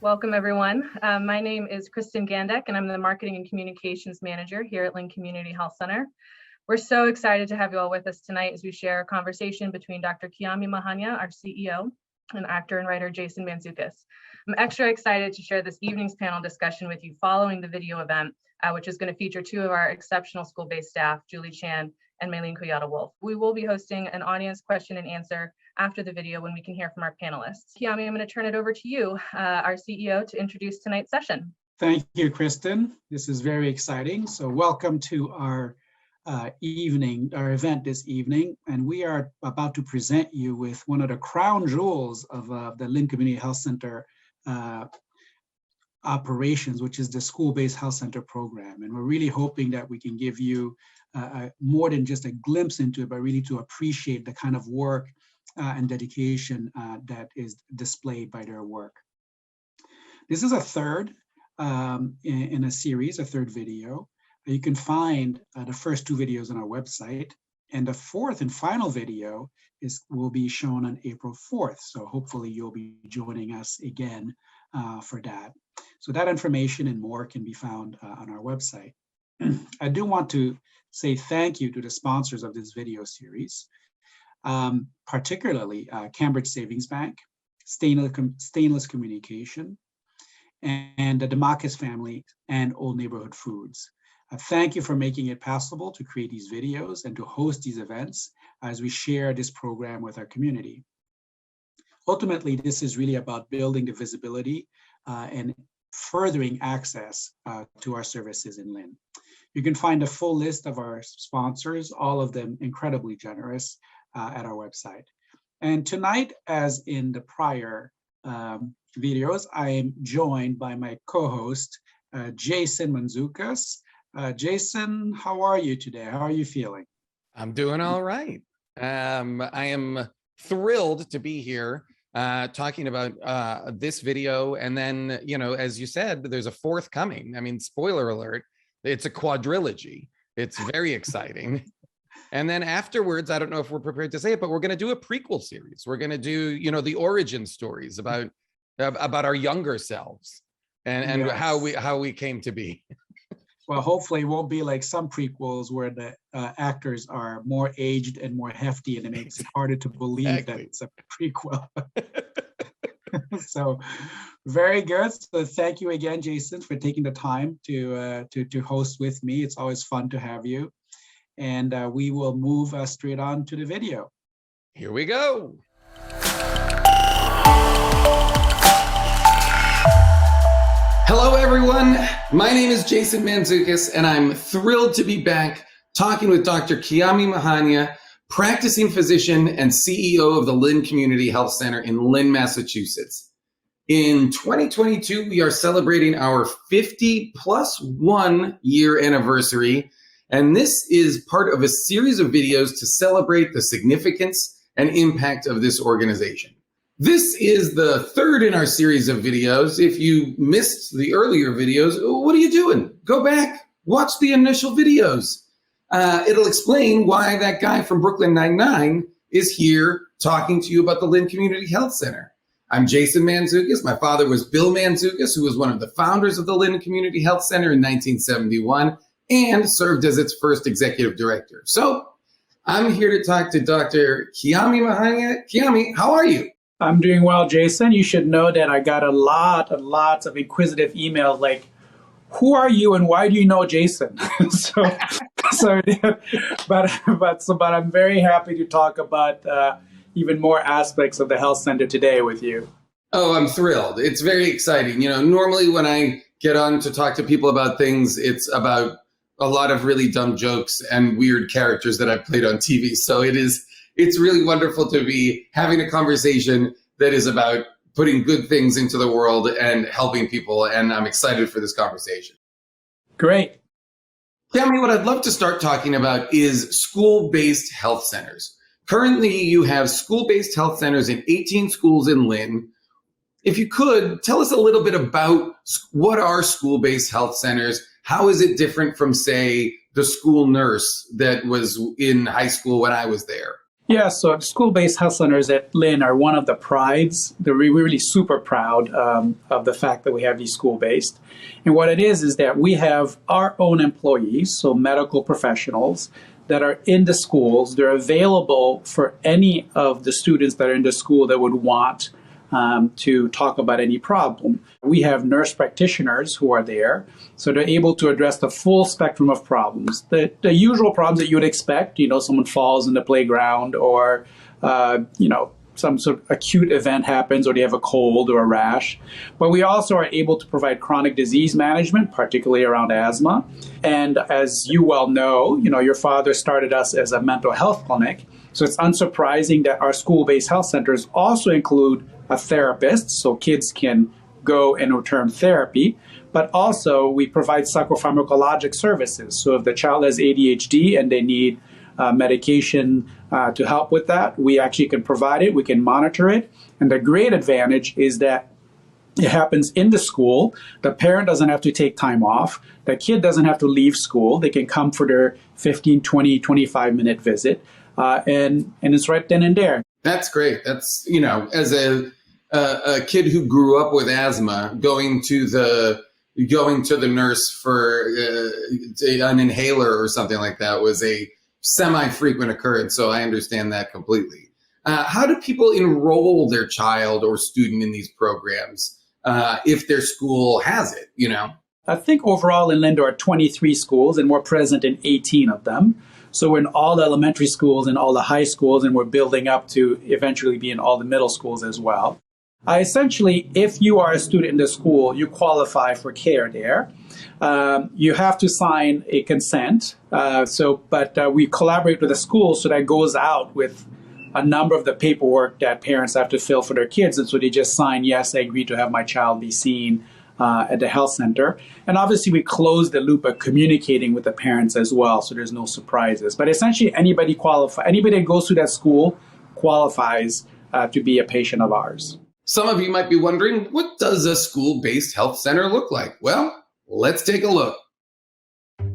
Welcome, everyone. My name is Kristen Gandek, and I'm the Marketing and Communications Manager here at Lynn Community Health Center. We're so excited to have you all with us tonight as we share a conversation between Dr. Kiame Mahaniah, our CEO, and actor and writer Jason Mantzoukas. I'm extra excited to share this evening's panel discussion with you following the video event, which is going to feature two of our exceptional school-based staff, Julie Chan and Maylene Collado-Wulff. We will be hosting an audience question and answer after the video when we can hear from our panelists. Kiame, I'm going to turn it over to you, our CEO, to introduce tonight's session. Thank you, Kristen. This is very exciting. So welcome to our event this evening. And we are about to present you with one of the crown jewels of the Lynn Community Health Center operations, which is the School-Based Health Center program. And we're really hoping that we can give you more than just a glimpse into it, but really to appreciate the kind of work and dedication that is displayed by their work. This is a third in a series, a third video. You can find the first two videos on our website, and the fourth and final video will be shown on April 4th. So hopefully you'll be joining us again for that. So that information and more can be found on our website. I do want to say thank you to the sponsors of this video series, particularly Cambridge Savings Bank, Stainless Communication, and the Demakis family and Old Neighborhood Foods. Thank you for making it possible to create these videos and to host these events as we share this program with our community. Ultimately, this is really about building the visibility and furthering access to our services in Lynn. You can find a full list of our sponsors, all of them incredibly generous, at our website. And tonight, as in the prior videos, I am joined by my co-host, Jason Mantzoukas. Jason, how are you today? How are you feeling? I'm doing all right. I am thrilled to be here talking about this video. And then, you know, as you said, there's a fourth coming. I mean, spoiler alert, it's a quadrilogy. It's very exciting. And then afterwards, I don't know if we're prepared to say it, but we're going to do a prequel series. We're going to do, you know, the origin stories about our younger selves and yes, how we came to be. Well, hopefully it won't be like some prequels where the actors are more aged and more hefty, and it makes it harder to believe that it's a prequel. So very good. So thank you again, Jason, for taking the time to host with me. It's always fun to have you. And we will move straight on to the video. Here we go. Hello, everyone. My name is Jason Mantzoukas, and I'm thrilled to be back talking with Dr. Kiame Mahaniah, practicing physician and CEO of the Lynn Community Health Center in Lynn, Massachusetts. In 2022, we are celebrating our 50+1 year anniversary, and this is part of a series of videos to celebrate the significance and impact of this organization. This is the third in our series of videos. If you missed the earlier videos, what are you doing? Go back, watch the initial videos. It'll explain why that guy from Brooklyn Nine-Nine is here talking to you about the Lynn Community Health Center. I'm Jason Mantzoukas. My father was Bill Mantzoukas, who was one of the founders of the Lynn Community Health Center in 1971 and served as its first executive director. So I'm here to talk to Dr. Kiame Mahaniah. Kiame, how are you? I'm doing well, Jason. You should know that I got a lot and lots of inquisitive emails like, who are you and why do you know Jason? But I'm very happy to talk about even more aspects of the health center today with you. Oh, I'm thrilled. It's very exciting. You know, normally when I get on to talk to people about things, it's about a lot of really dumb jokes and weird characters that I've played on TV. So it's really wonderful to be having a conversation that is about putting good things into the world and helping people. And I'm excited for this conversation. Great. Kiame, what I'd love to start talking about is school-based health centers. Currently, you have school-based health centers in 18 schools in Lynn. If you could, tell us a little bit about what are school-based health centers? How is it different from, say, the school nurse that was in high school when I was there? Yeah, so school-based health centers at Lynn are one of the prides. We're really super proud of the fact that we have these school-based. And what it is that we have our own employees, so medical professionals, that are in the schools. They're available for any of the students that are in the school that would want to talk about any problem. We have nurse practitioners who are there, so they're able to address the full spectrum of problems. The usual problems that you would expect, someone falls in the playground or, some sort of acute event happens or they have a cold or a rash. But we also are able to provide chronic disease management, particularly around asthma. And as you well know, your father started us as a mental health clinic. So it's unsurprising that our school-based health centers also include a therapist, so kids can go and return therapy. But also we provide psychopharmacologic services. So if the child has ADHD and they need medication to help with that, we actually can provide it, we can monitor it. And the great advantage is that it happens in the school. The parent doesn't have to take time off. The kid doesn't have to leave school. They can come for their 15, 20, 25-minute visit. And it's right then and there. That's great. That's, as a kid who grew up with asthma, going to the nurse for an inhaler or something like that was a semi-frequent occurrence, so I understand that completely. How do people enroll their child or student in these programs if their school has it, I think overall in Lynn there are 23 schools, and we're present in 18 of them. So we're in all the elementary schools and all the high schools, and we're building up to eventually be in all the middle schools as well. Essentially, if you are a student in the school, you qualify for care there. You have to sign a consent. But we collaborate with the school, so that goes out with a number of the paperwork that parents have to fill for their kids. And so they just sign, yes, I agree to have my child be seen at the health center. And obviously we close the loop of communicating with the parents as well, so there's no surprises. But essentially anybody that goes to that school qualifies to be a patient of ours. Some of you might be wondering, what does a school-based health center look like? Well, let's take a look. Who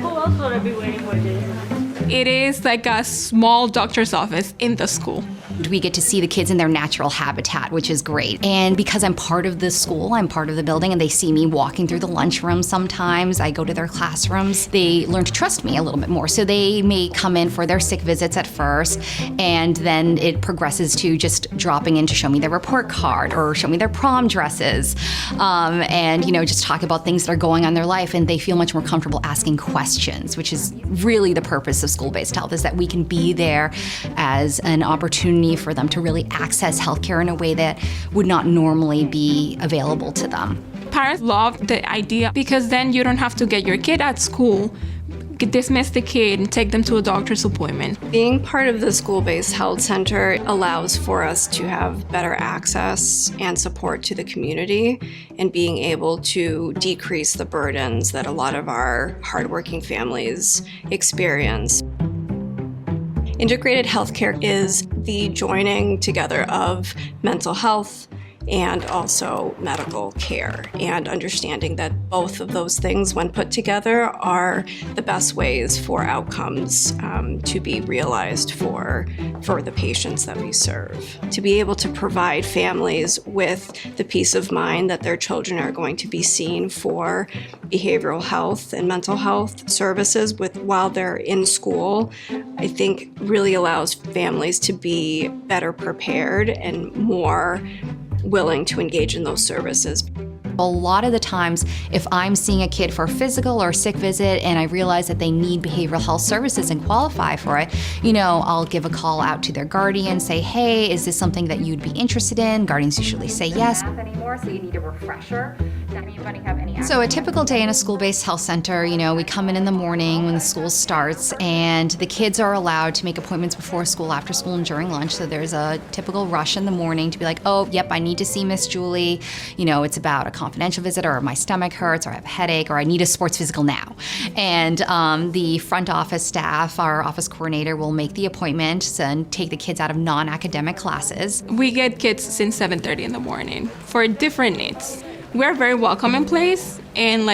else would I be waiting for, Jason? It is like a small doctor's office in the school. We get to see the kids in their natural habitat, which is great. And because I'm part of the school, I'm part of the building, and they see me walking through the lunchroom sometimes, I go to their classrooms, they learn to trust me a little bit more. So they may come in for their sick visits at first, and then it progresses to just dropping in to show me their report card or show me their prom dresses, and just talk about things that are going on in their life, and they feel much more comfortable asking questions, which is really the purpose of school-based health, is that we can be there as an opportunity for them to really access healthcare in a way that would not normally be available to them. Parents love the idea because then you don't have to get your kid at school, dismiss the kid, and take them to a doctor's appointment. Being part of the school-based health center allows for us to have better access and support to the community, and being able to decrease the burdens that a lot of our hardworking families experience. Integrated healthcare is the joining together of mental health and also medical care, and understanding that both of those things, when put together, are the best ways for outcomes to be realized for the patients that we serve. To be able to provide families with the peace of mind that their children are going to be seen for behavioral health and mental health services while they're in school, I think really allows families to be better prepared and more willing to engage in those services. A lot of the times, if I'm seeing a kid for a physical or a sick visit and I realize that they need behavioral health services and qualify for it, I'll give a call out to their guardian, say, hey, is this something that you'd be interested in? Guardians usually say yes. Anymore, so you need a refresher. Does anybody have any? So a typical day in a school-based health center, we come in the morning when the school starts, and the kids are allowed to make appointments before school, after school, and during lunch. So there's a typical rush in the morning to be like, oh, yep, I need to see Miss Julie. It's about a confidential visit, or my stomach hurts, or I have a headache, or I need a sports physical now. And the front office staff, our office coordinator, will make the appointments and take the kids out of non-academic classes. We get kids since 7:30 in the morning for different needs. We're a very welcoming place, and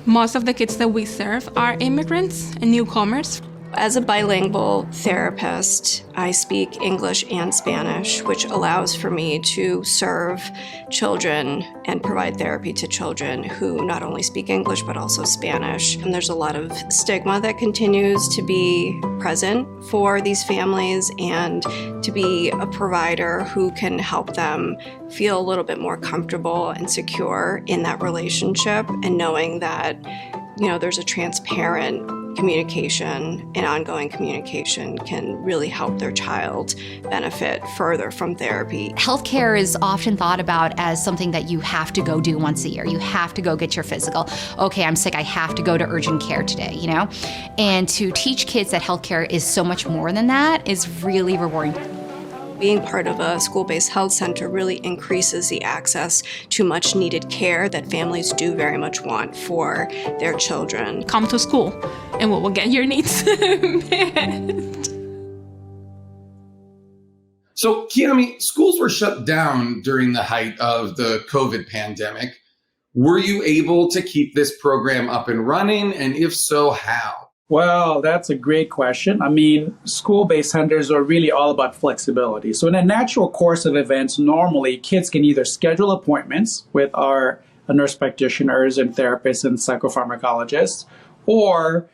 Most of the kids that we serve are immigrants and newcomers. As a bilingual therapist, I speak English and Spanish, which allows for me to serve children and provide therapy to children who not only speak English but also Spanish. And there's a lot of stigma that continues to be present for these families, and to be a provider who can help them feel a little bit more comfortable and secure in that relationship, and knowing that, you know, there's a transparent communication and ongoing communication can really help their child benefit further from therapy. Healthcare is often thought about as something that you have to go do once a year. You have to go get your physical. Okay, I'm sick, I have to go to urgent care today, you know? And to teach kids that healthcare is so much more than that is really rewarding. Being part of a school-based health center really increases the access to much needed care that families do very much want for their children. Come to school and we will get your needs met. So, Kiame, schools were shut down during the height of the COVID pandemic. Were you able to keep this program up and running? And if so, how? Well, that's a great question. I mean, school-based centers are really all about flexibility. So in a natural course of events, normally kids can either schedule appointments with our nurse practitioners and therapists and psychopharmacologists, or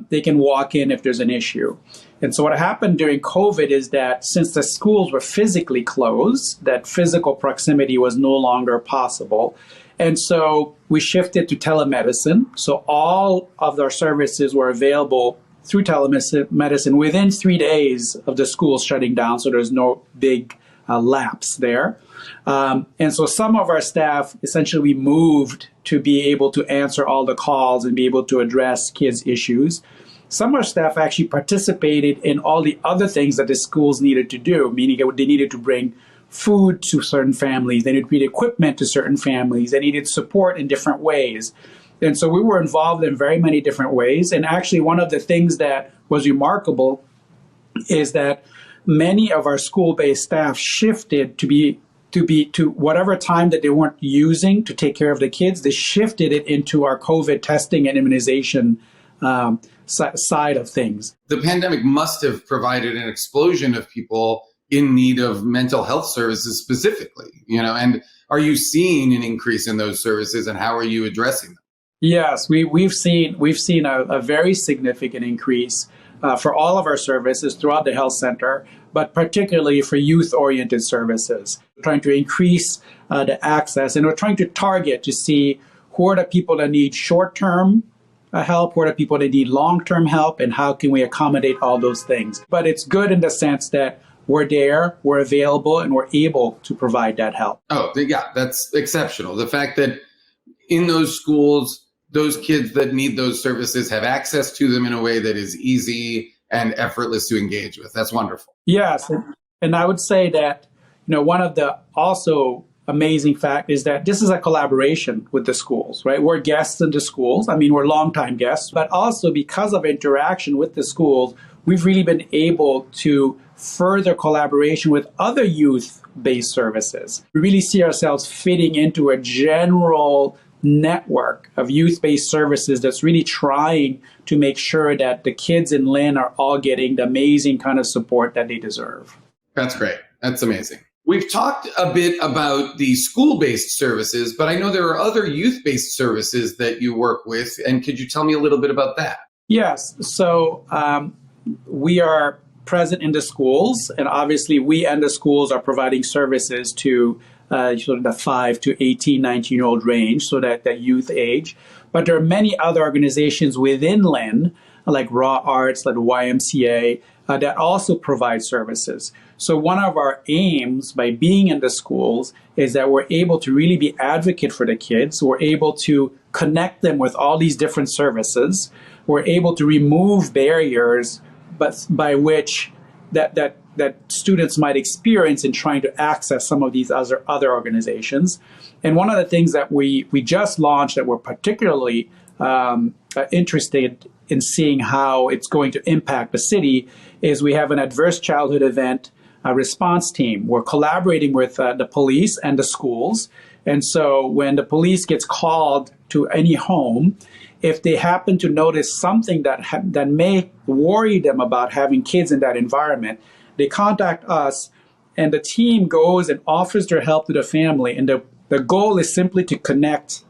they can walk in if there's an issue. And so what happened during COVID is that since the schools were physically closed, that physical proximity was no longer possible. And so we shifted to telemedicine. So all of our services were available through telemedicine within 3 days of the schools shutting down. So there's no big lapse there. And so some of our staff essentially moved to be able to answer all the calls and be able to address kids' issues. Some of our staff actually participated in all the other things that the schools needed to do, meaning they needed to bring food to certain families, they needed equipment to certain families, they needed support in different ways. And so we were involved in very many different ways. And actually one of the things that was remarkable is that many of our school-based staff shifted to whatever time that they weren't using to take care of the kids, they shifted it into our COVID testing and immunization side of things. The pandemic must have provided an explosion of people in need of mental health services specifically, you know, and are you seeing an increase in those services, and how are you addressing them? Yes, we've seen a very significant increase for all of our services throughout the health center, but particularly for youth-oriented services. We're trying to increase the access, and we're trying to target to see who are the people that need short-term help, who are the people that need long-term help, and how can we accommodate all those things. But it's good in the sense that we're there, we're available, and we're able to provide that help. Oh, yeah, that's exceptional. The fact that in those schools, those kids that need those services have access to them in a way that is easy and effortless to engage with. That's wonderful. Yes, and I would say that, you know, one of the also amazing fact is that this is a collaboration with the schools, right? We're guests in the schools. I mean, we're longtime guests, but also because of interaction with the schools, we've really been able to further collaboration with other youth-based services. We really see ourselves fitting into a general network of youth-based services that's really trying to make sure that the kids in Lynn are all getting the amazing kind of support that they deserve. That's great. That's amazing. We've talked a bit about the school-based services, but I know there are other youth-based services that you work with. And could you tell me a little bit about that? Yes. So we are present in the schools, and obviously we and the schools are providing services to sort of the 5 to 18, 19-year-old range, so that youth age. But there are many other organizations within Lynn, like Raw Arts, like the YMCA, that also provide services. So one of our aims by being in the schools is that we're able to really be advocate for the kids. We're able to connect them with all these different services. We're able to remove barriers but by which that students might experience in trying to access some of these other organizations. And one of the things that we just launched that we're particularly interested in seeing how it's going to impact the city is we have an adverse childhood event response team. We're collaborating with the police and the schools. And so when the police gets called to any home, if they happen to notice something that may worry them about having kids in that environment, they contact us, and the team goes and offers their help to the family. And the goal is simply to connect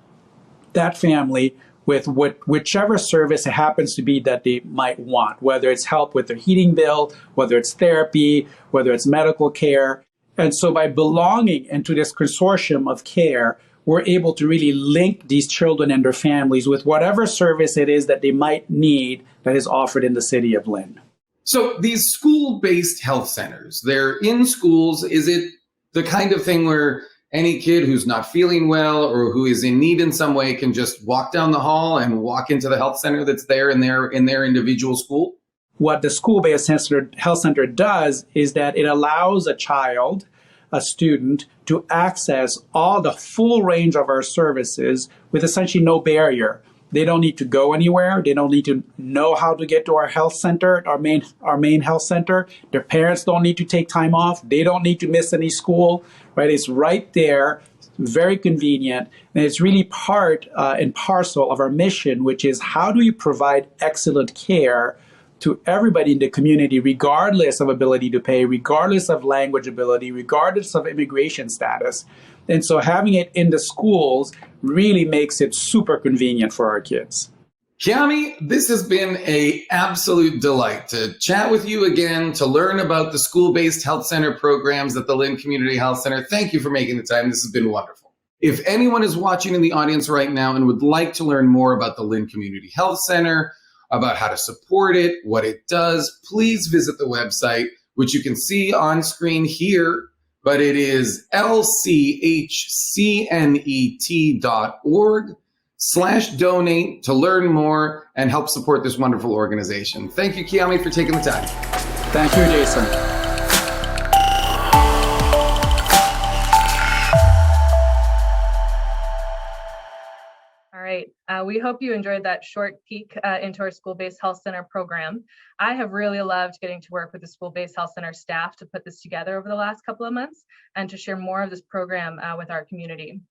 that family with whichever service it happens to be that they might want, whether it's help with their heating bill, whether it's therapy, whether it's medical care. And so by belonging into this consortium of care, we're able to really link these children and their families with whatever service it is that they might need that is offered in the city of Lynn. So these school-based health centers, they're in schools. Is it the kind of thing where any kid who's not feeling well or who is in need in some way can just walk down the hall and walk into the health center that's there in their individual school? What the school-based health center does is that it allows a student to access all the full range of our services with essentially no barrier. They don't need to go anywhere. They don't need to know how to get to our health center, our main health center. Their parents don't need to take time off. They don't need to miss any school, right? It's right there, very convenient. And it's really part and parcel of our mission, which is how do you provide excellent care to everybody in the community, regardless of ability to pay, regardless of language ability, regardless of immigration status. And so having it in the schools really makes it super convenient for our kids. Kiame, this has been an absolute delight to chat with you again, to learn about the school-based health center programs at the Lynn Community Health Center. Thank you for making the time. This has been wonderful. If anyone is watching in the audience right now and would like to learn more about the Lynn Community Health Center, about how to support it, what it does, please visit the website, which you can see on screen here, but it is lchcnet.org/donate to learn more and help support this wonderful organization. Thank you, Kiame, for taking the time. Thank you, Jason. All right, we hope you enjoyed that short peek into our school-based health center program. I have really loved getting to work with the school-based health center staff to put this together over the last couple of months and to share more of this program with our community.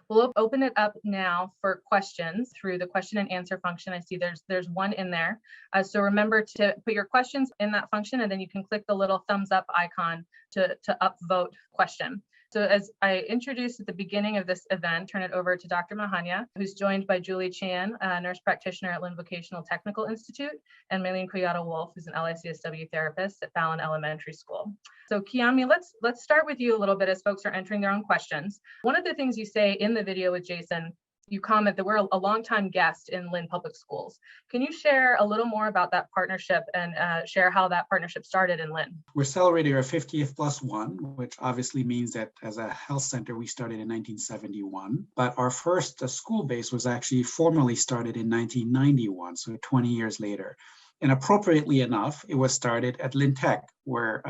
We'll open it up now for questions through the question and answer function. I see there's one in there. So remember to put your questions in that function, and then you can click the little thumbs up icon to upvote question. So as I introduced at the beginning of this event, turn it over to Dr. Mahaniah, who's joined by Julie Chan, a nurse practitioner at Lynn Vocational Technical Institute, and Maylene Collado-Wulff, who's an LICSW therapist at Fallon Elementary School. So Kiame, let's start with you a little bit as folks are entering their own questions. One of the things you say in the video with Jason, you comment that we're a longtime guest in Lynn Public Schools. Can you share a little more about that partnership and share how that partnership started in Lynn? We're celebrating our 50th plus one, which obviously means that as a health center, we started in 1971. But our first school base was actually formally started in 1991, so 20 years later. And appropriately enough, it was started at Lynn Tech, where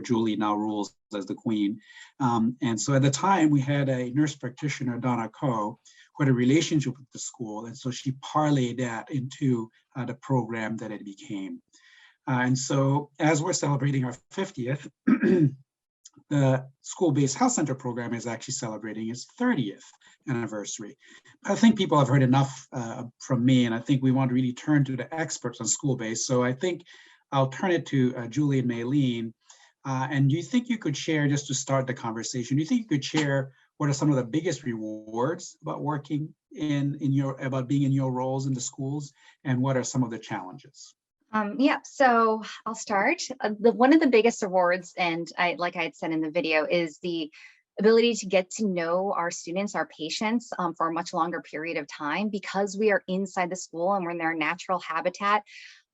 Julie now rules as the queen. And so at the time, we had a nurse practitioner, Donna Coe, who had a relationship with the school. And so she parlayed that into the program that it became. And so as we're celebrating our 50th, the school-based health center program is actually celebrating its 30th anniversary. I think people have heard enough from me, and I think we want to really turn to the experts on school-based. So I think I'll turn it to Julie and Maylene. And do you think you could share, just to start the conversation, do you think you could share what are some of the biggest rewards about working about being in your roles in the schools, and what are some of the challenges? Yeah, so I'll start. One of the biggest rewards, and like I had said in the video, is the ability to get to know our students, our patients, for a much longer period of time, because we are inside the school and we're in their natural habitat.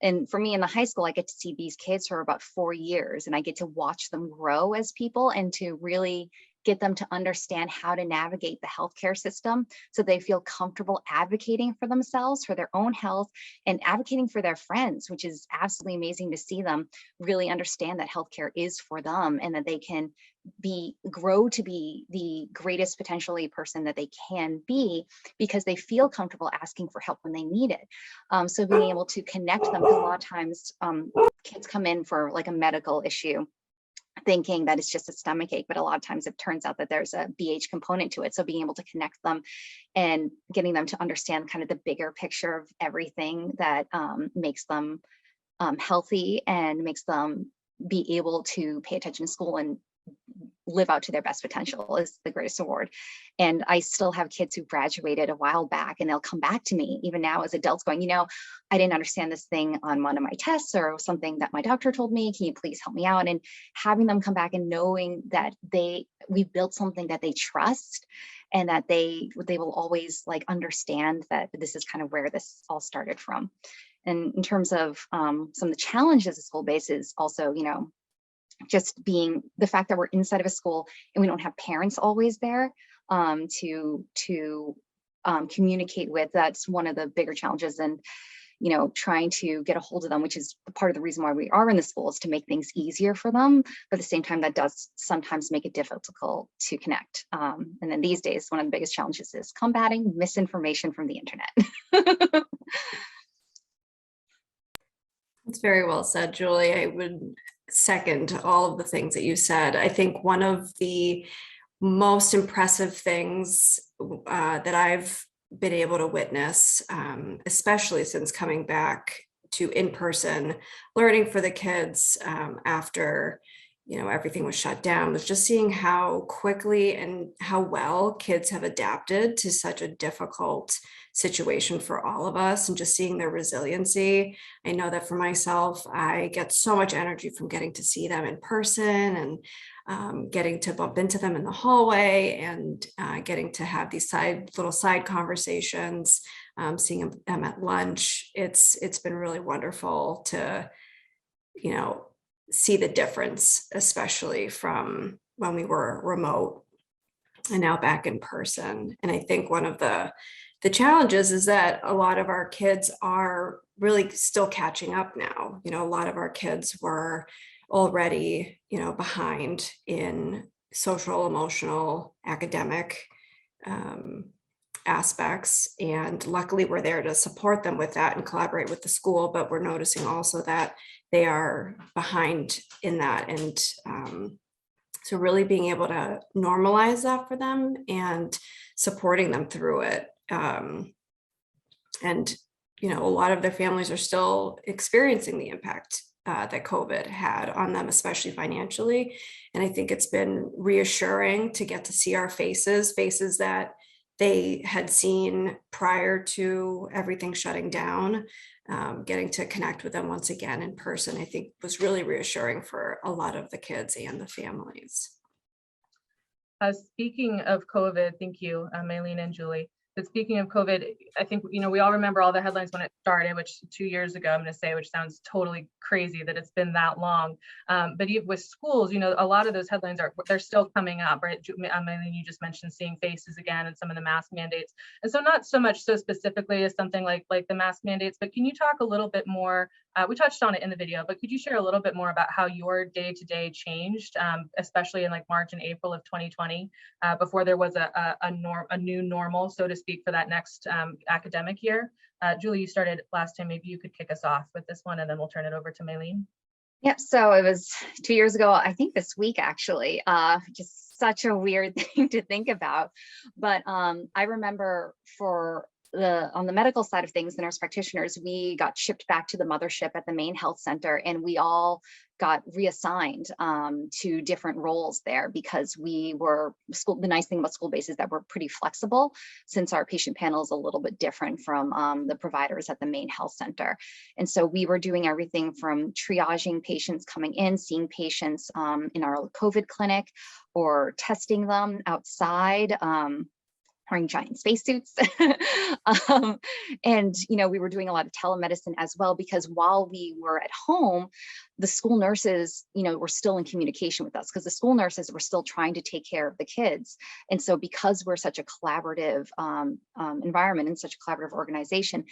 And for me in the high school, I get to see these kids for about 4 years, and I get to watch them grow as people and to really get them to understand how to navigate the healthcare system so they feel comfortable advocating for themselves, for their own health, and advocating for their friends, which is absolutely amazing to see them really understand that healthcare is for them and that they can grow to be the greatest potentially person that they can be because they feel comfortable asking for help when they need it. So being able to connect them, because a lot of times kids come in for like a medical issue, thinking that it's just a stomach ache, but a lot of times it turns out that there's a BH component to it. So being able to connect them and getting them to understand kind of the bigger picture of everything that makes them healthy and makes them be able to pay attention to school and live out to their best potential is the greatest award. And I still have kids who graduated a while back, and they'll come back to me even now as adults going, you know, I didn't understand this thing on one of my tests or something that my doctor told me, can you please help me out? And having them come back and knowing that we built something that they trust and that they will always like understand that this is kind of where this all started from. And in terms of some of the challenges of Schoolbased is also, you know, just being the fact that we're inside of a school and we don't have parents always there to communicate with. That's one of the bigger challenges. And, you know, trying to get a hold of them, which is part of the reason why we are in the schools, to make things easier for them. But at the same time, that does sometimes make it difficult to connect. And then these days, one of the biggest challenges is combating misinformation from the internet. That's very well said, Julie. I would second all of the things that you said. I think one of the most impressive things that I've been able to witness, especially since coming back to in-person learning for the kids after, you know, everything was shut down, was just seeing how quickly and how well kids have adapted to such a difficult situation for all of us, and just seeing their resiliency. I know that for myself, I get so much energy from getting to see them in person and getting to bump into them in the hallway and getting to have these little side conversations, seeing them at lunch. It's been really wonderful to, you know, see the difference, especially from when we were remote and now back in person. And I think one of the challenges is that a lot of our kids are really still catching up now. You know, a lot of our kids were already, you know, behind in social, emotional, academic aspects. And luckily we're there to support them with that and collaborate with the school, but we're noticing also that they are behind in that. And so really being able to normalize that for them and supporting them through it. And, you know, a lot of their families are still experiencing the impact that COVID had on them, especially financially. And I think it's been reassuring to get to see our faces that they had seen prior to everything shutting down. Getting to connect with them once again in person, I think was really reassuring for a lot of the kids and the families. Speaking of COVID, thank you, Maylene and Julie. But speaking of COVID, I think, you know, we all remember all the headlines when it started, which 2 years ago, I'm going to say, which sounds totally crazy that it's been that long. But even with schools, you know, a lot of those headlines they're still coming up, right? Maylene, you just mentioned seeing faces again and some of the mask mandates. And so not so much so specifically as something like the mask mandates, but can you talk a little bit more? We touched on it in the video, but could you share a little bit more about how your day-to-day changed, especially in like March and April of 2020, before there was a new normal, so to speak, for that next academic year? Julie, you started last time. Maybe you could kick us off with this one, and then we'll turn it over to Maylene. Yep. So it was 2 years ago, I think this week, actually, just such a weird thing to think about. But I remember on the medical side of things, the nurse practitioners, we got shipped back to the mothership at the main health center, and we all got reassigned to different roles there because we were the nice thing about Schoolbased is that we're pretty flexible, since our patient panel is a little bit different from the providers at the main health center. And so we were doing everything from triaging patients coming in, seeing patients in our COVID clinic, or testing them outside, wearing giant spacesuits. And, you know, we were doing a lot of telemedicine as well, because while we were at home, the school nurses, you know, were still in communication with us, because the school nurses were still trying to take care of the kids. And so because we're such a collaborative environment and such a collaborative organization,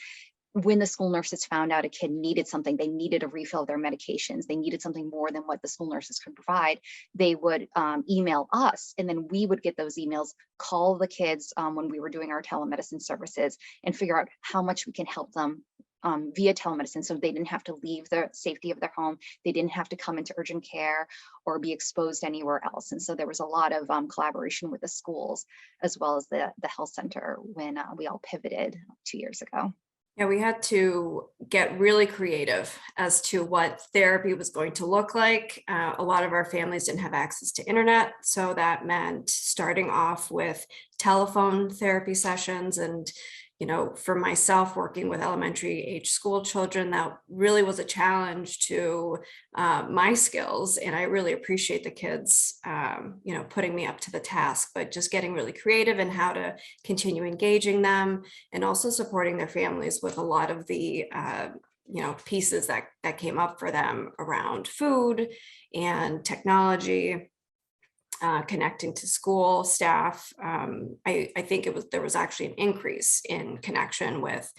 when the school nurses found out a kid needed something, they needed a refill of their medications, they needed something more than what the school nurses could provide, they would email us, and then we would get those emails, call the kids when we were doing our telemedicine services, and figure out how much we can help them via telemedicine. So they didn't have to leave the safety of their home. They didn't have to come into urgent care or be exposed anywhere else. And so there was a lot of collaboration with the schools as well as the health center when we all pivoted 2 years ago. Yeah, we had to get really creative as to what therapy was going to look like. A lot of our families didn't have access to internet, so that meant starting off with telephone therapy sessions. And, you know, for myself working with elementary age school children, that really was a challenge to my skills. And I really appreciate the kids, you know, putting me up to the task, but just getting really creative in how to continue engaging them and also supporting their families with a lot of the, you know, pieces that came up for them around food and technology. Connecting to school staff. I think there was actually an increase in connection with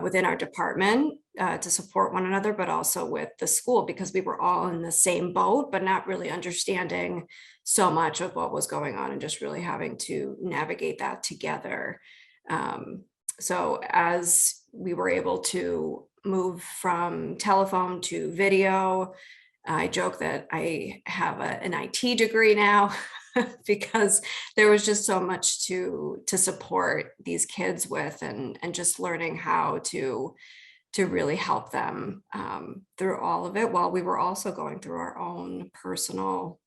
within our department to support one another, but also with the school, because we were all in the same boat, but not really understanding so much of what was going on and just really having to navigate that together. So as we were able to move from telephone to video, I joke that I have an IT degree now because there was just so much to support these kids with, and just learning how to really help them through all of it, while we were also going through our own personal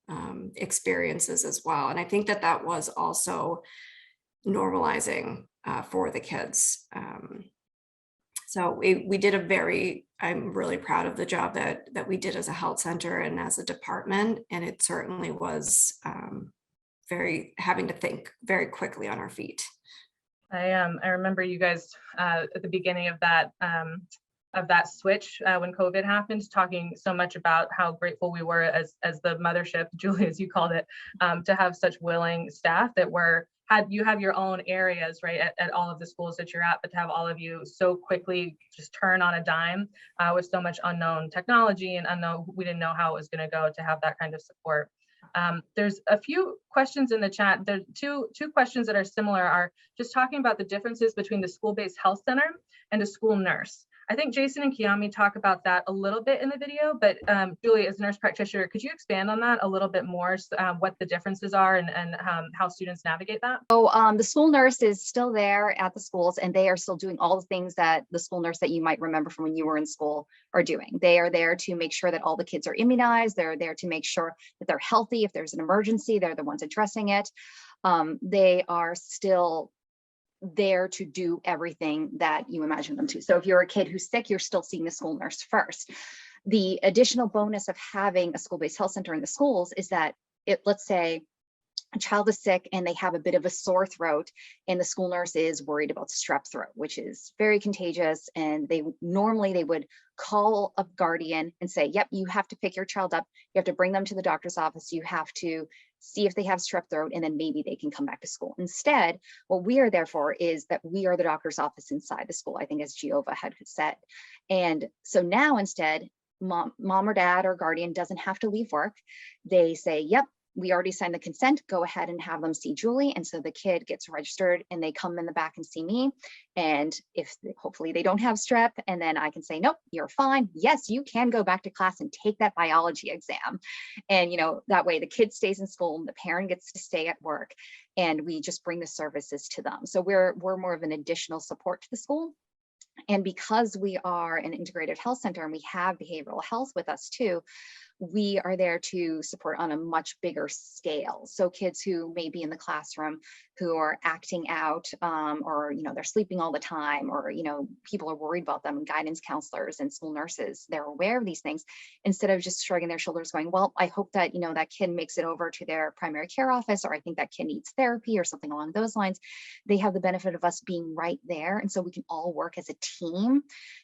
experiences as well. And I think that was also normalizing for the kids. So we did I'm really proud of the job that we did as a health center and as a department. And it certainly was having to think very quickly on our feet. I remember you guys at the beginning of that switch when COVID happened, talking so much about how grateful we were as the mothership, Julie, as you called it, to have such willing staff that you have your own areas, right, at all of the schools that you're at, but to have all of you so quickly just turn on a dime with so much unknown technology and we didn't know how it was going to go, to have that kind of support. There's a few questions in the chat. There's two questions that are similar, are just talking about the differences between the school-based health center and a school nurse. I think Jason and Kiame talk about that a little bit in the video, but Julie, as a nurse practitioner, could you expand on that a little bit more, what the differences are and how students navigate that? So the school nurse is still there at the schools, and they are still doing all the things that the school nurse that you might remember from when you were in school are doing. They are there to make sure that all the kids are immunized. They're there to make sure that they're healthy. If there's an emergency, they're the ones addressing it. They are still there to do everything that you imagine them to. So if you're a kid who's sick, you're still seeing the school nurse first. The additional bonus of having a school-based health center in the schools is that let's say a child is sick and they have a bit of a sore throat, and the school nurse is worried about strep throat, which is very contagious. And they would call a guardian and say, yep, you have to pick your child up. You have to bring them to the doctor's office. You have to see if they have strep throat, and then maybe they can come back to school. Instead, what we are there for is that we are the doctor's office inside the school, I think, as Geova had said. And so now instead, mom or dad or guardian doesn't have to leave work. They say, yep, we already signed the consent, go ahead and have them see Julie. And so the kid gets registered and they come in the back and see me. And hopefully they don't have strep, and then I can say, nope, you're fine. Yes, you can go back to class and take that biology exam. And, that way the kid stays in school and the parent gets to stay at work, and we just bring the services to them. So we're more of an additional support to the school. And because we are an integrated health center and we have behavioral health with us too, we are there to support on a much bigger scale. So kids who may be in the classroom who are acting out, or they're sleeping all the time, or people are worried about them, and guidance counselors and school nurses, they're aware of these things. Instead of just shrugging their shoulders going, well, I hope that that kid makes it over to their primary care office, or I think that kid needs therapy or something along those lines, they have the benefit of us being right there. And so we can all work as a team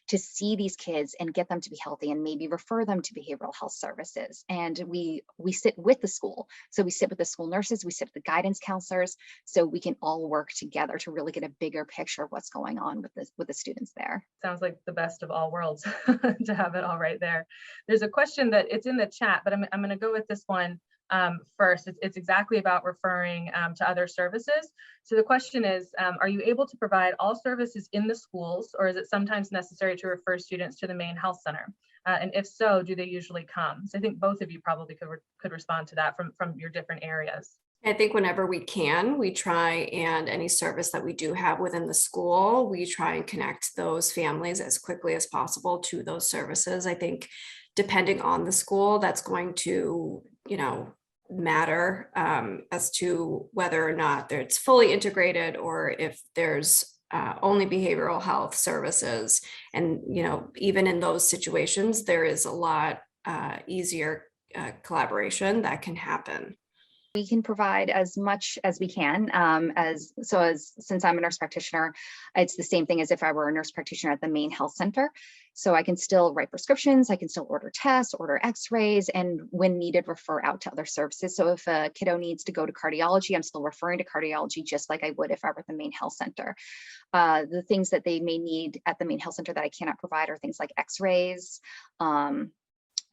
to see these kids and get them to be healthy, and maybe refer them to behavioral health services. And we sit with the school. So we sit with the school nurses, we sit with the guidance counselors, so we can all work together to really get a bigger picture of what's going on with the students there. Sounds like the best of all worlds to have it all right there. There's a question that it's in the chat, but I'm going to go with this one. first. It's exactly about referring to other services. So the question is, are you able to provide all services in the schools, or is it sometimes necessary to refer students to the main health center? And if so, do they usually come? So I think both of you probably could respond to that from your different areas. I think whenever we can, we try, and any service that we do have within the school, we try and connect those families as quickly as possible to those services. I think depending on the school, that's going to, matter as to whether or not it's fully integrated, or if there's only behavioral health services. And, even in those situations, there is a lot easier collaboration that can happen. We can provide as much as we can. Since I'm a nurse practitioner, it's the same thing as if I were a nurse practitioner at the main health center. So I can still write prescriptions, I can still order tests, order x-rays, and when needed, refer out to other services. So if a kiddo needs to go to cardiology, I'm still referring to cardiology just like I would if I were at the main health center. The things that they may need at the main health center that I cannot provide are things like x-rays,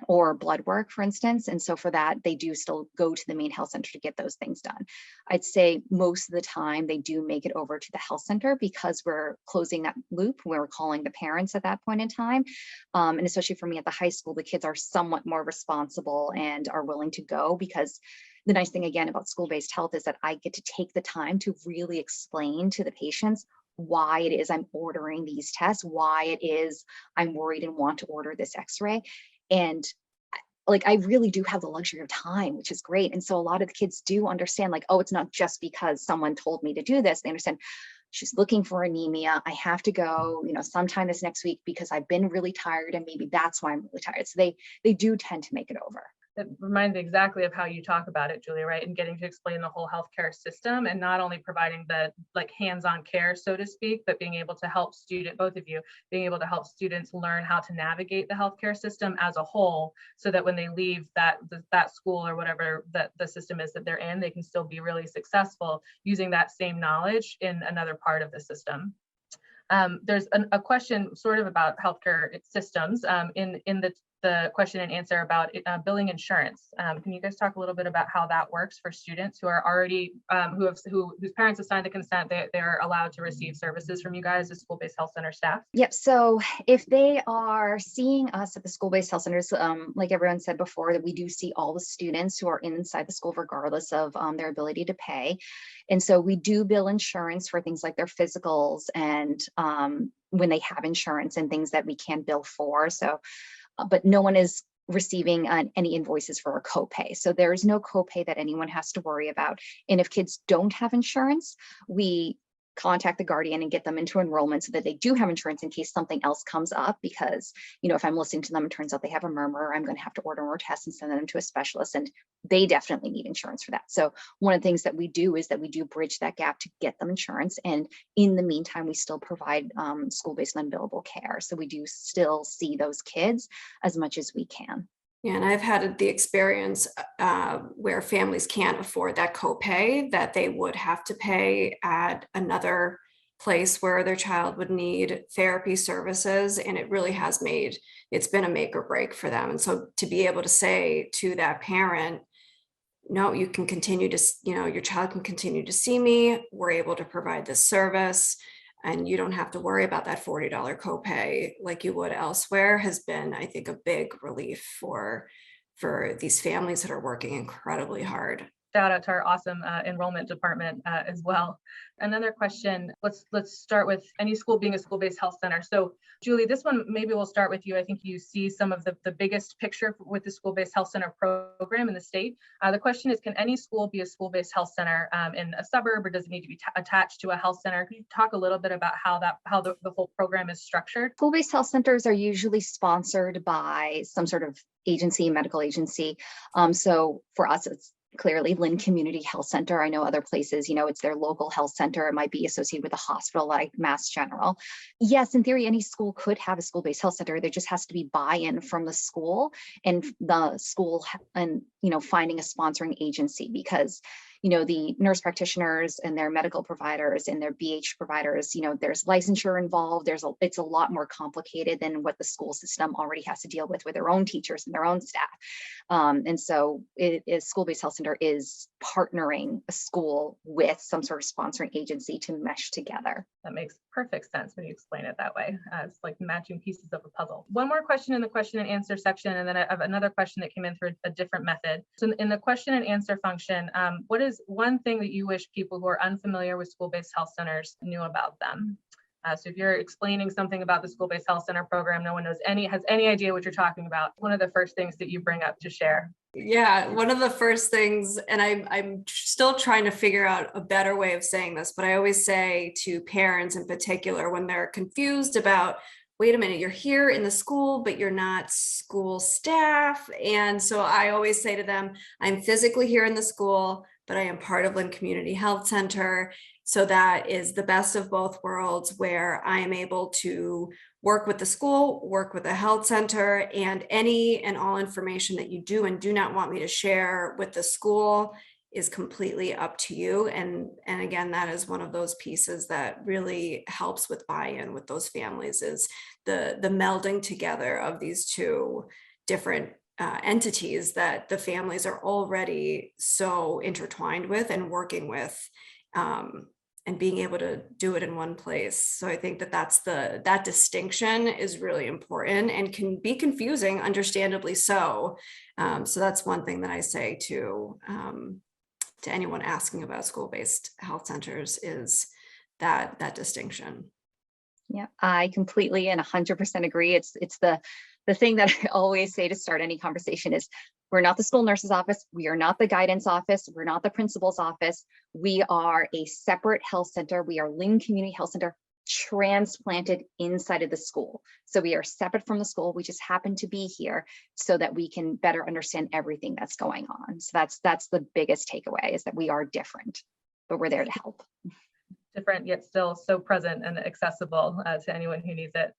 or blood work, for instance. And so for that, they do still go to the main health center to get those things done. I'd say most of the time they do make it over to the health center because we're closing that loop. We're calling the parents at that point in time. And especially for me at the high school, the kids are somewhat more responsible and are willing to go, because the nice thing again about school-based health is that I get to take the time to really explain to the patients why it is I'm ordering these tests, why it is I'm worried and want to order this x-ray. And I really do have the luxury of time, which is great. And so a lot of the kids do understand, oh, it's not just because someone told me to do this. They understand she's looking for anemia. I have to go, sometime this next week because I've been really tired, and maybe that's why I'm really tired. So they do tend to make it over. It reminds me exactly of how you talk about it, Julia, right? And getting to explain the whole healthcare system, and not only providing the hands-on care, so to speak, but being able to help both of you, being able to help students learn how to navigate the healthcare system as a whole, so that when they leave that school or whatever the system is that they're in, they can still be really successful using that same knowledge in another part of the system. There's a question sort of about healthcare systems in the question and answer about billing insurance. Can you guys talk a little bit about how that works for students who are already whose parents have signed the consent, they're allowed to receive services from you guys as school-based health center staff? Yep. So if they are seeing us at the school-based health centers, like everyone said before, that we do see all the students who are inside the school regardless of their ability to pay. And so we do bill insurance for things like their physicals and when they have insurance and things that we can bill for. So, but no one is receiving any invoices for a copay. So there is no copay that anyone has to worry about. And if kids don't have insurance, we contact the guardian and get them into enrollment so that they do have insurance in case something else comes up. Because, if I'm listening to them, it turns out they have a murmur, I'm going to have to order more tests and send them to a specialist, and they definitely need insurance for that. So one of the things that we do is that we do bridge that gap to get them insurance. And in the meantime, we still provide school-based unbillable care. So we do still see those kids as much as we can. Yeah, and I've had the experience where families can't afford that copay that they would have to pay at another place where their child would need therapy services, and it really has it's been a make or break for them. And so to be able to say to that parent, no, you can continue to, your child can continue to see me, we're able to provide this service, and you don't have to worry about that $40 copay like you would elsewhere, has been, I think, a big relief for these families that are working incredibly hard. Shout out to our awesome enrollment department as well. Another question, let's start with any school being a school-based health center. So Julie, this one, maybe we'll start with you. I think you see some of the biggest picture with the school-based health center program in the state. The question is, can any school be a school-based health center in a suburb, or does it need to be attached to a health center? Could you talk a little bit about how the whole program is structured? School-based health centers are usually sponsored by some sort of agency, medical agency. So for us, it's clearly Lynn Community Health Center. I know other places, it's their local health center. It might be associated with a hospital like Mass General. Yes, in theory, any school could have a school-based health center. There just has to be buy-in from the school and the school and, finding a sponsoring agency, because, the nurse practitioners and their medical providers and their BH providers, there's licensure involved. It's a lot more complicated than what the school system already has to deal with their own teachers and their own staff. And so School-Based Health Center is partnering a school with some sort of sponsoring agency to mesh together. That makes perfect sense when you explain it that way. It's like matching pieces of a puzzle. One more question in the question and answer section, and then I have another question that came in through a different method. So in the question and answer function, what is one thing that you wish people who are unfamiliar with school-based health centers knew about them? So if you're explaining something about the School-Based Health Center program, no one has any idea what you're talking about. One of the first things that you bring up to share. Yeah, one of the first things, and I'm still trying to figure out a better way of saying this, but I always say to parents in particular when they're confused about, wait a minute, you're here in the school, but you're not school staff. And so I always say to them, I'm physically here in the school, but I am part of Lynn Community Health Center. So that is the best of both worlds, where I am able to work with the school, work with the health center, and any and all information that you do and do not want me to share with the school is completely up to you. And again, that is one of those pieces that really helps with buy-in with those families, is the melding together of these two different entities that the families are already so intertwined with and working with, and being able to do it in one place. So I think that distinction is really important and can be confusing, understandably so. So that's one thing that I say to anyone asking about school-based health centers, is that distinction. Yeah, I completely and 100% agree. It's the thing that I always say to start any conversation is, we're not the school nurse's office. We are not the guidance office. We're not the principal's office. We are a separate health center. We are Lynn Community Health Center transplanted inside of the school. So we are separate from the school. We just happen to be here so that we can better understand everything that's going on. So that's the biggest takeaway, is that we are different, but we're there to help. Different, yet still so present and accessible to anyone who needs it.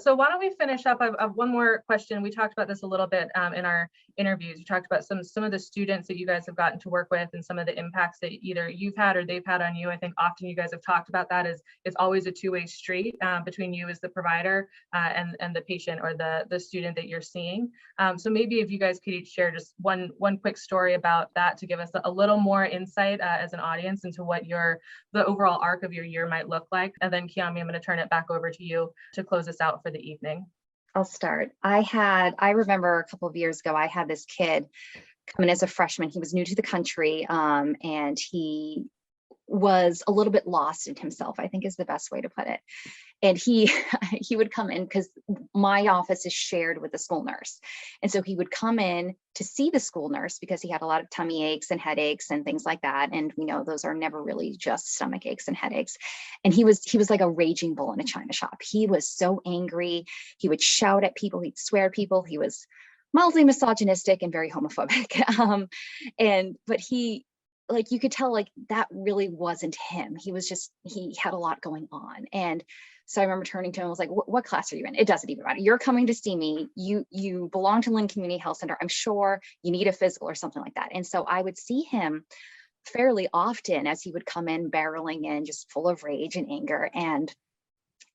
So why don't we finish up? I have one more question. We talked about this a little bit in our interviews. We talked about some of the students that you guys have gotten to work with and some of the impacts that either you've had or they've had on you. I think often you guys have talked about that as it's always a two-way street between you as the provider and the patient or the student that you're seeing. So maybe if you guys could each share just one quick story about that to give us a little more insight as an audience into what the overall arc of your year might look like. And then Kiame, I'm going to turn it back over to you to close us out for the evening. I'll start. I remember a couple of years ago, I had this kid come in as a freshman. He was new to the country, and he was a little bit lost in himself, I think is the best way to put it. And he would come in because my office is shared with the school nurse. And so he would come in to see the school nurse because he had a lot of tummy aches and headaches and things like that. And we know those are never really just stomach aches and headaches. And he was like a raging bull in a china shop. He was so angry. He would shout at people. He'd swear at people. He was mildly misogynistic and very homophobic. But he, like, you could tell, like, that really wasn't him. He had a lot going on. And so I remember turning to him, I was like, what class are you in? It doesn't even matter. You're coming to see me. You belong to Lynn Community Health Center. I'm sure you need a physical or something like that. And so I would see him fairly often as he would come in barreling in, just full of rage and anger, and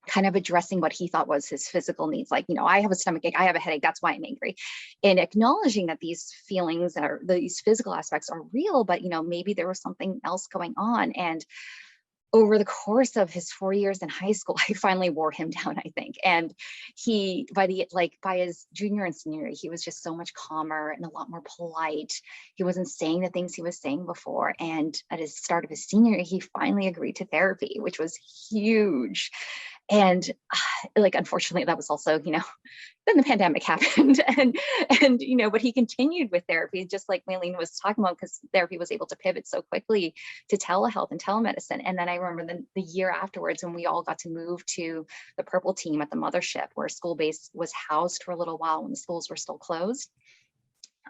kind of addressing what he thought was his physical needs. Like, I have a stomach ache, I have a headache, that's why I'm angry. And acknowledging that these feelings these physical aspects are real, but maybe there was something else going on. And over the course of his 4 years in high school, I finally wore him down, I think. And he, by his junior and senior year, he was just so much calmer and a lot more polite. He wasn't saying the things he was saying before. And at his start of his senior year, he finally agreed to therapy, which was huge. And unfortunately, that was also, then the pandemic happened, and but he continued with therapy, just like Maylene was talking about, because therapy was able to pivot so quickly to telehealth and telemedicine. And then I remember the year afterwards, when we all got to move to the Purple Team at the mothership, where Schoolbased was housed for a little while when the schools were still closed.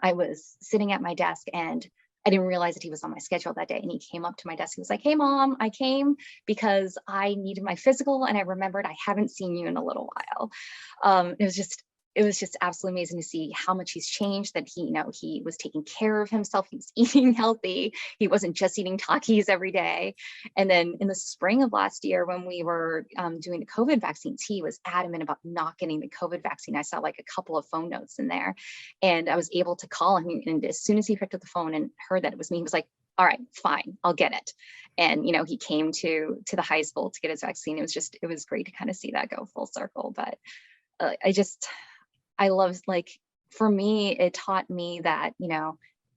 I was sitting at my desk, and I didn't realize that he was on my schedule that day. And he came up to my desk. He was like, "Hey, Mom, I came because I needed my physical. And I remembered I haven't seen you in a little while." It was just it was just absolutely amazing to see how much he's changed, that he, he was taking care of himself. He was eating healthy. He wasn't just eating Takis every day. And then in the spring of last year, when we were doing the COVID vaccines, he was adamant about not getting the COVID vaccine. I saw like a couple of phone notes in there, and I was able to call him. And as soon as he picked up the phone and heard that it was me, he was like, all right, fine, I'll get it. And, he came to the high school to get his vaccine. It was great to kind of see that go full circle. But I love, like, for me, it taught me that,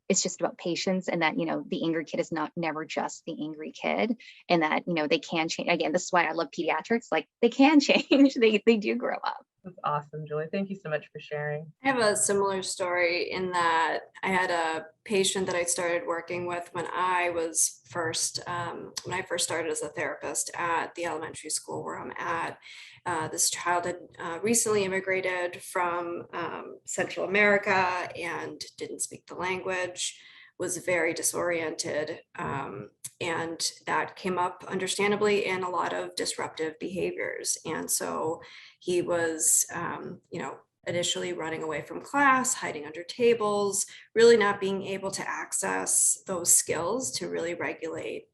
it's just about patience, and that, the angry kid is never just the angry kid, and that, they can change. Again, this is why I love pediatrics. Like, they can change. They do grow up. That's awesome, Julie. Thank you so much for sharing. I have a similar story in that I had a patient that I started working with when I first started as a therapist at the elementary school where I'm at. This child had recently immigrated from Central America and didn't speak the language, was very disoriented, and that came up understandably in a lot of disruptive behaviors. And so he was, initially running away from class, hiding under tables, really not being able to access those skills to really regulate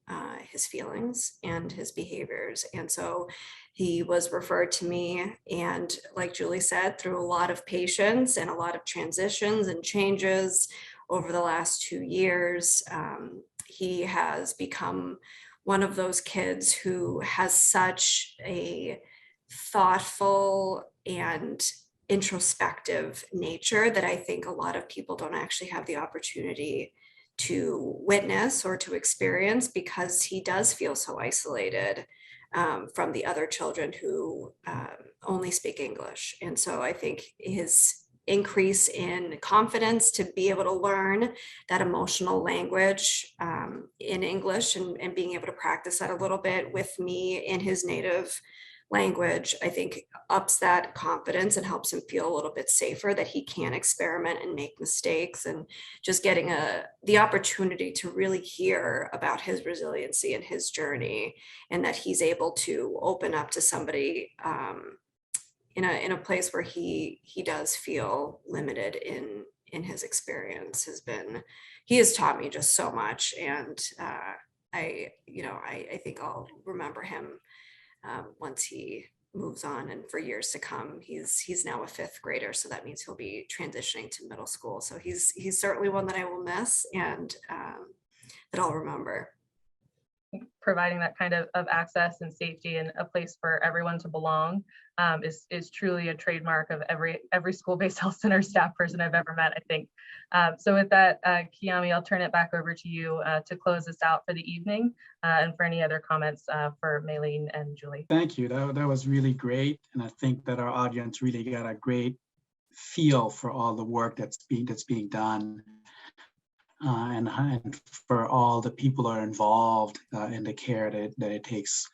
his feelings and his behaviors. And so he was referred to me, and like Julie said, through a lot of patience and a lot of transitions and changes over the last 2 years, he has become one of those kids who has such a thoughtful and introspective nature that I think a lot of people don't actually have the opportunity to witness or to experience, because he does feel so isolated from the other children who only speak English. And so I think his increase in confidence to be able to learn that emotional language in English and being able to practice that a little bit with me in his native language, I think ups that confidence and helps him feel a little bit safer that he can experiment and make mistakes, and just getting the opportunity to really hear about his resiliency and his journey, and that he's able to open up to somebody in a place where he does feel limited in his experience he has taught me just so much. And I think I'll remember him once he moves on, and for years to come. He's now a 5th grader, so that means he'll be transitioning to middle school. So he's certainly one that I will miss, and that I'll remember. Providing that kind of access and safety and a place for everyone to belong is truly a trademark of every school-based health center staff person I've ever met, I think. So with that, Kiame, I'll turn it back over to you to close this out for the evening, and for any other comments for Maylene and Julie. Thank you. That was really great. And I think that our audience really got a great feel for all the work that's being done. And for all the people that are involved in the care that it takes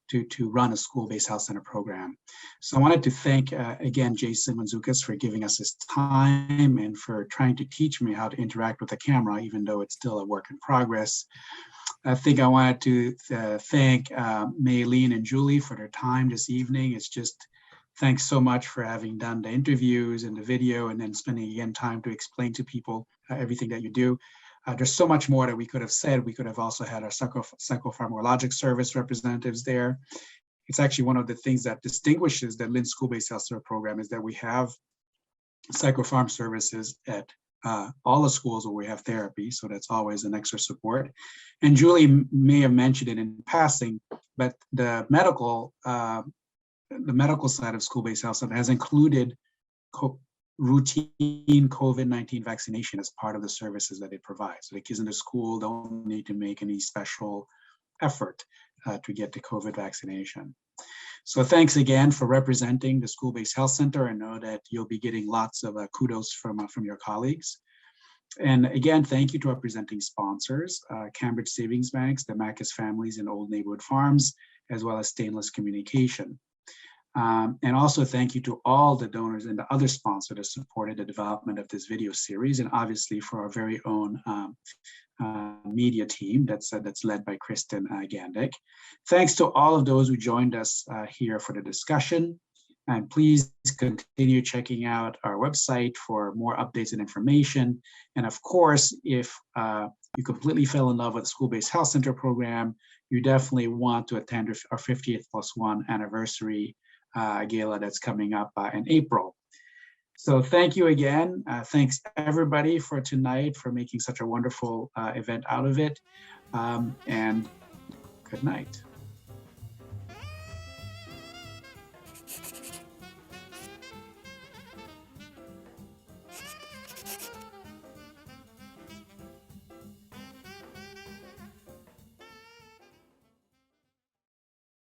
to run a school-based health center program. So I wanted to thank again Jason Mantzoukas for giving us his time and for trying to teach me how to interact with the camera, even though it's still a work in progress. I think I wanted to thank Maylene and Julie for their time this evening. It's just, thanks so much for having done the interviews and the video, and then spending again time to explain to people everything that you do. There's so much more that we could have said. We could have also had our psychopharmacologic service representatives there. It's actually one of the things that distinguishes the Lynn School-Based Health Care Program, is that we have psychopharm services at all the schools where we have therapy. So that's always an extra support. And Julie may have mentioned it in passing, but the medical side of school-based health center has included routine COVID-19 vaccination as part of the services that it provides. So the kids in the school don't need to make any special effort to get the COVID vaccination. So thanks again for representing the School-Based Health Center. I know that you'll be getting lots of kudos from your colleagues. And again, thank you to our presenting sponsors, Cambridge Savings Banks, the Macas Families and Old Neighborhood Farms, as well as Stainless Communication. And also thank you to all the donors and the other sponsors that supported the development of this video series, and obviously for our very own media team that's led by Kristen Gandick. Thanks to all of those who joined us here for the discussion. And please continue checking out our website for more updates and information. And of course, if you completely fell in love with the School-Based Health Center program, you definitely want to attend our 50th plus 1 anniversary gala that's coming up in April. So thank you again. Thanks everybody for tonight for making such a wonderful event out of it. And good night.